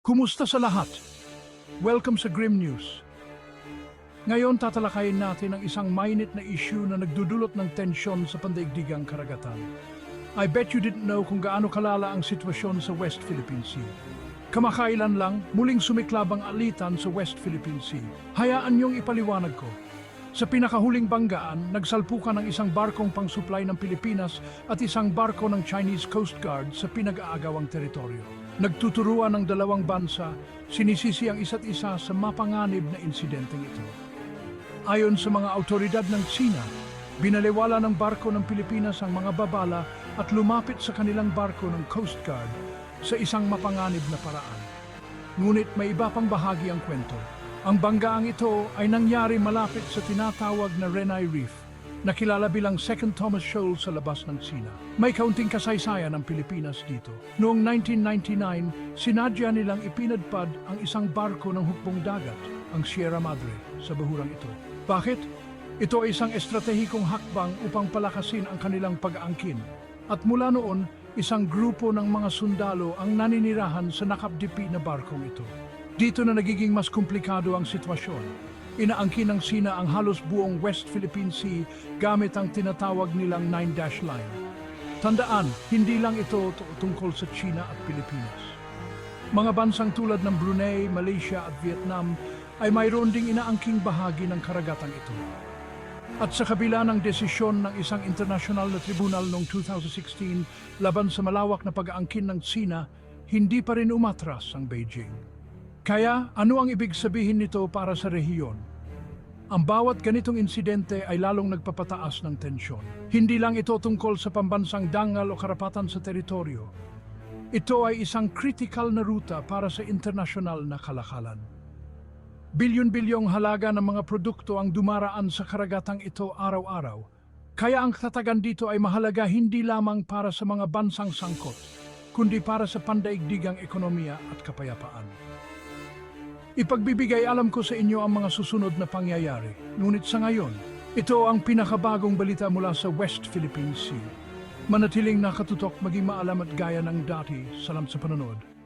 Kumusta sa lahat? Welcome sa Grim News. Ngayon tatalakayin natin ang isang mainit na issue na nagdudulot ng tensyon sa pandaigdigang karagatan. I bet you didn't know kung gaano kalala ang sitwasyon sa West Philippine Sea. Kamakailan lang, muling sumiklab ang alitan sa West Philippine Sea. Hayaan niyong ipaliwanag ko. Sa pinakahuling banggaan, nagsalpukan ng isang barkong pang-supply ng Pilipinas at isang barko ng Chinese Coast Guard sa pinag-aagawang teritoryo. Nagtuturuan ng dalawang bansa, sinisisi ang isa't isa sa mapanganib na insidenteng ito. Ayon sa mga autoridad ng China, binaliwala ng barko ng Pilipinas ang mga babala at lumapit sa kanilang barko ng Coast Guard sa isang mapanganib na paraan. Ngunit may iba pang bahagi ang kwento. Ang banggaang ito ay nangyari malapit sa tinatawag na Renai Reef, na kilala bilang Second Thomas Shoal sa labas ng China. May kaunting kasaysayan ng Pilipinas dito. Noong 1999, sinadya nilang ipinadpad ang isang barko ng hukbong dagat, ang Sierra Madre, sa bahurang ito. Bakit? Ito ay isang estratehikong hakbang upang palakasin ang kanilang pag-aangkin. At mula noon, isang grupo ng mga sundalo ang naninirahan sa nakapdipi na barkong ito. Dito na nagiging mas komplikado ang sitwasyon. Inaangkin ng China ang halos buong West Philippine Sea gamit ang tinatawag nilang 9-dash line. Tandaan, hindi lang ito tungkol sa China at Pilipinas. Mga bansang tulad ng Brunei, Malaysia at Vietnam ay mayroon ding inaangking bahagi ng karagatang ito. At sa kabila ng desisyon ng isang internasyonal na tribunal noong 2016 laban sa malawak na pag-aangkin ng China, hindi pa rin umatras ang Beijing. Kaya, ano ang ibig sabihin nito para sa rehiyon? Ang bawat ganitong insidente ay lalong nagpapataas ng tensyon. Hindi lang ito tungkol sa pambansang dangal o karapatan sa teritoryo. Ito ay isang critical na ruta para sa internasyonal na kalakalan. Bilyon-bilyong halaga ng mga produkto ang dumaraan sa karagatang ito araw-araw. Kaya ang katagan dito ay mahalaga hindi lamang para sa mga bansang sangkot, kundi para sa pandaigdigang ekonomiya at kapayapaan. Ipagbibigay alam ko sa inyo ang mga susunod na pangyayari. Ngunit sa ngayon, ito ang pinakabagong balita mula sa West Philippine Sea. Manatiling nakatutok, maging maalam at gaya ng dati. Salamat sa panonood.